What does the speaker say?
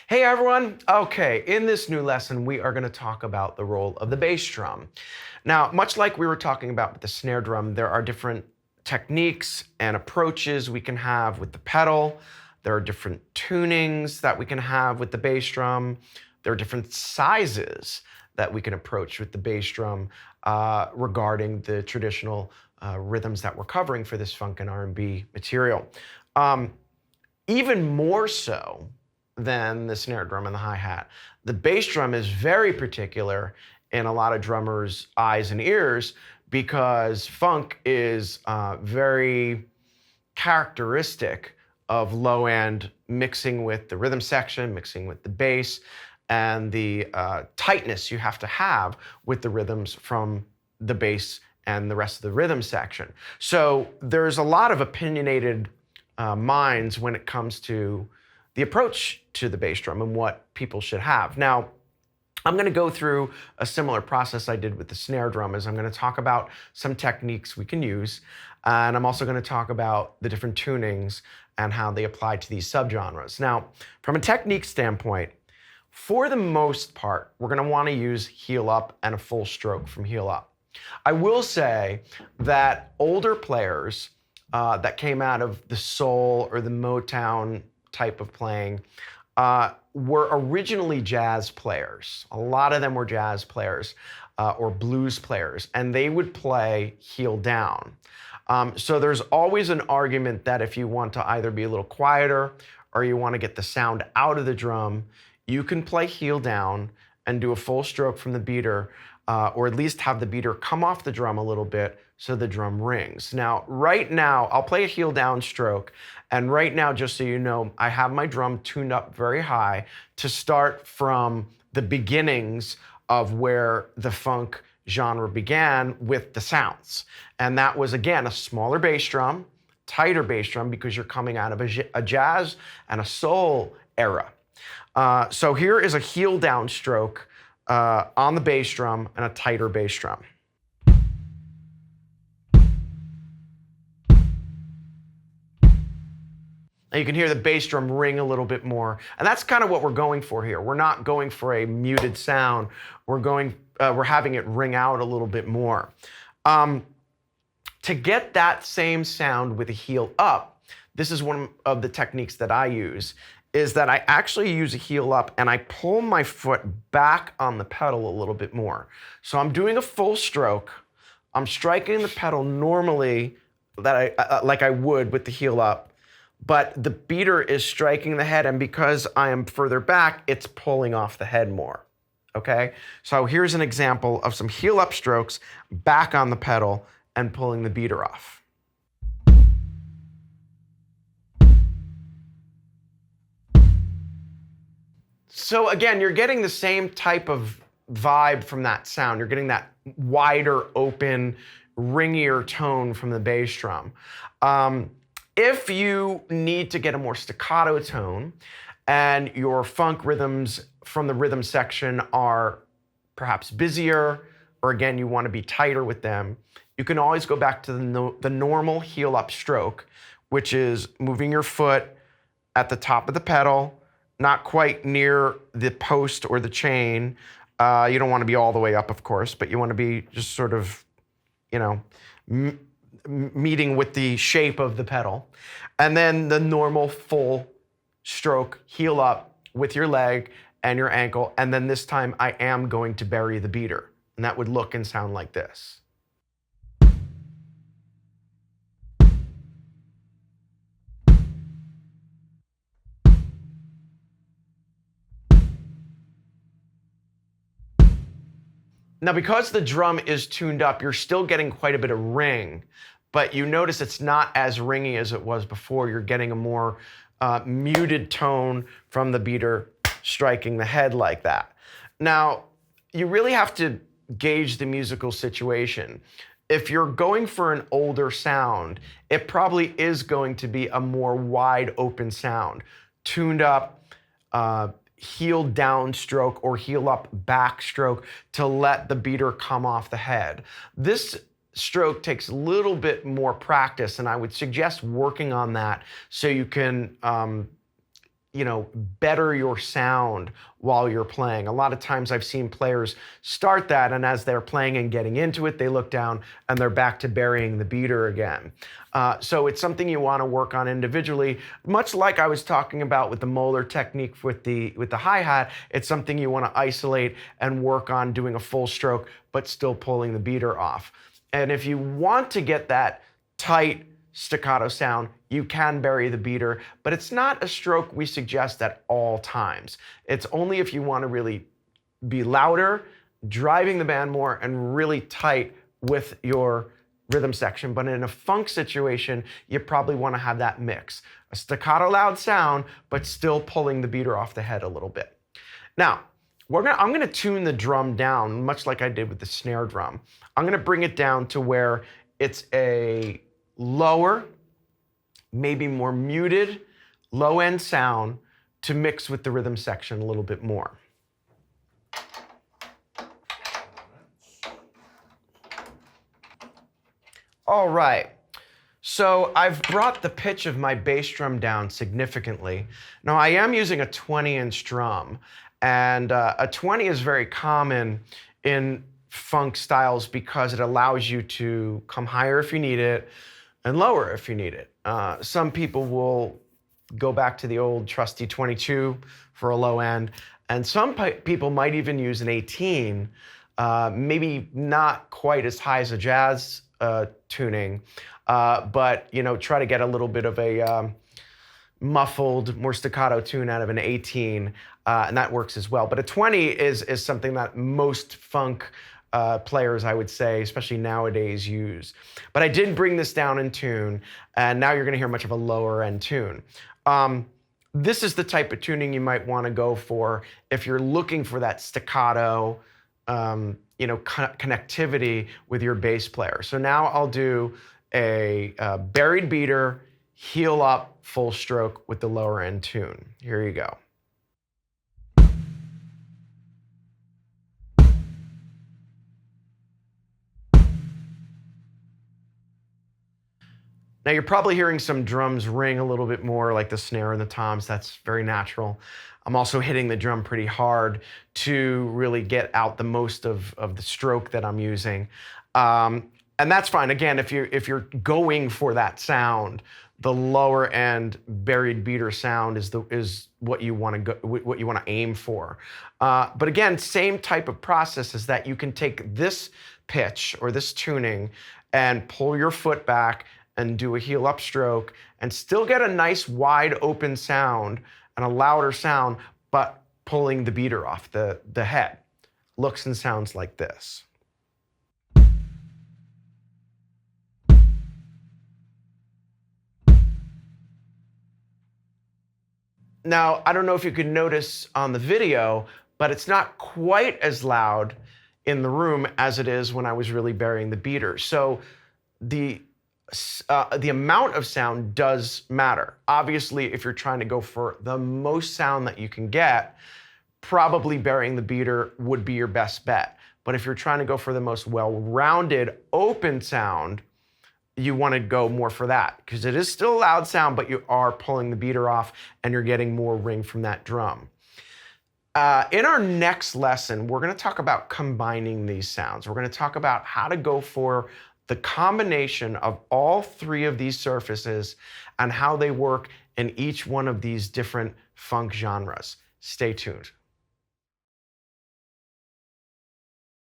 Hey everyone. Okay, in this new lesson, we are going to talk about the role of the bass drum. Now, much like we were talking about with the snare drum, there are different techniques and approaches we can have with the pedal. There are different tunings that we can have with the bass drum. There are different sizes that we can approach with the bass drum regarding the traditional rhythms that we're covering for this funk and R&B material. Even more so than the snare drum and the hi-hat. The bass drum is very particular in a lot of drummers' eyes and ears because funk is very characteristic of low end mixing with the rhythm section, mixing with the bass, and the tightness you have to have with the rhythms from the bass and the rest of the rhythm section. So there's a lot of opinionated minds when it comes to the approach to the bass drum and what people should have. Now, I'm going to go through a similar process I did with the snare drum. Is I'm going to talk about some techniques we can use, and I'm also going to talk about the different tunings and how they apply to these subgenres. Now, from a technique standpoint, for the most part, we're going to want to use heel up and a full stroke from heel up. I will say that older players that came out of the soul or the Motown type of playing were originally jazz players. A lot of them were jazz players or blues players, and they would play heel down. So there's always an argument that if you want to either be a little quieter or you want to get the sound out of the drum, you can play heel down and do a full stroke from the beater, or at least have the beater come off the drum a little bit so the drum rings. Now, right now, I'll play a heel down stroke, and right now, just so you know, I have my drum tuned up very high to start from the beginnings of where the funk genre began with the sounds. And that was, again, a smaller bass drum, tighter bass drum, because you're coming out of a jazz and a soul era. So here is a heel down stroke on the bass drum and a tighter bass drum. Now you can hear the bass drum ring a little bit more, and that's kind of what we're going for here. We're not going for a muted sound. We're having it ring out a little bit more. To get that same sound with a heel up, this is one of the techniques that I use, is that I actually use a heel up and I pull my foot back on the pedal a little bit more. So I'm doing a full stroke. I'm striking the pedal normally like I would with the heel up, but the beater is striking the head, and because I am further back, it's pulling off the head more, okay? So here's an example of some heel up strokes back on the pedal and pulling the beater off. So again, you're getting the same type of vibe from that sound. You're getting that wider, open, ringier tone from the bass drum. If you need to get a more staccato tone and your funk rhythms from the rhythm section are perhaps busier, or again, you want to be tighter with them, you can always go back to the normal heel up stroke, which is moving your foot at the top of the pedal, not quite near the post or the chain. You don't want to be all the way up, of course, but you want to be just sort of, meeting with the shape of the pedal. And then the normal full stroke heel up with your leg and your ankle. And then this time I am going to bury the beater. And that would look and sound like this. Now, because the drum is tuned up, you're still getting quite a bit of ring, but you notice it's not as ringy as it was before. You're getting a more muted tone from the beater striking the head like that. Now, you really have to gauge the musical situation. If you're going for an older sound, it probably is going to be a more wide open sound, tuned up, heel down stroke or heel up back stroke to let the beater come off the head. This stroke takes a little bit more practice, and I would suggest working on that so you can better your sound while you're playing. A lot of times I've seen players start that, and as they're playing and getting into it, they look down and they're back to burying the beater again. So it's something you want to work on individually. Much like I was talking about with the molar technique with the hi-hat, it's something you want to isolate and work on doing a full stroke, but still pulling the beater off. And if you want to get that tight staccato sound, you can bury the beater, but it's not a stroke we suggest at all times. It's only if you want to really be louder, driving the band more, and really tight with your rhythm section. But in a funk situation, you probably want to have that mix. A staccato loud sound, but still pulling the beater off the head a little bit. Now, I'm going to tune the drum down, much like I did with the snare drum. I'm going to bring it down to where it's a lower, maybe more muted, low-end sound to mix with the rhythm section a little bit more. All right, so I've brought the pitch of my bass drum down significantly. Now I am using a 20-inch drum, and a 20 is very common in funk styles because it allows you to come higher if you need it, and lower if you need it. Some people will go back to the old trusty 22 for a low end, and some people might even use an 18, maybe not quite as high as a jazz tuning, but try to get a little bit of a muffled, more staccato tune out of an 18, and that works as well. But a 20 is something that most funk players, I would say, especially nowadays, use. But I did bring this down in tune, and now you're going to hear much of a lower end tune. This is the type of tuning you might want to go for if you're looking for that staccato, connectivity with your bass player. So now I'll do a buried beater, heel up, full stroke with the lower end tune. Here you go. Now you're probably hearing some drums ring a little bit more, like the snare and the toms. That's very natural. I'm also hitting the drum pretty hard to really get out the most of the stroke that I'm using. And that's fine. Again, if you're going for that sound, the lower end buried beater sound is what you want to aim for. But again, same type of process is that you can take this pitch or this tuning and pull your foot back and do a heel up stroke and still get a nice wide open sound and a louder sound, but pulling the beater off the head. Looks and sounds like this. Now, I don't know if you could notice on the video, but it's not quite as loud in the room as it is when I was really burying the beater. So the amount of sound does matter. Obviously, if you're trying to go for the most sound that you can get, probably burying the beater would be your best bet. But if you're trying to go for the most well-rounded, open sound, you want to go more for that because it is still a loud sound, but you are pulling the beater off and you're getting more ring from that drum. In our next lesson, we're going to talk about combining these sounds. We're going to talk about how to go for the combination of all three of these surfaces and how they work in each one of these different funk genres. Stay tuned.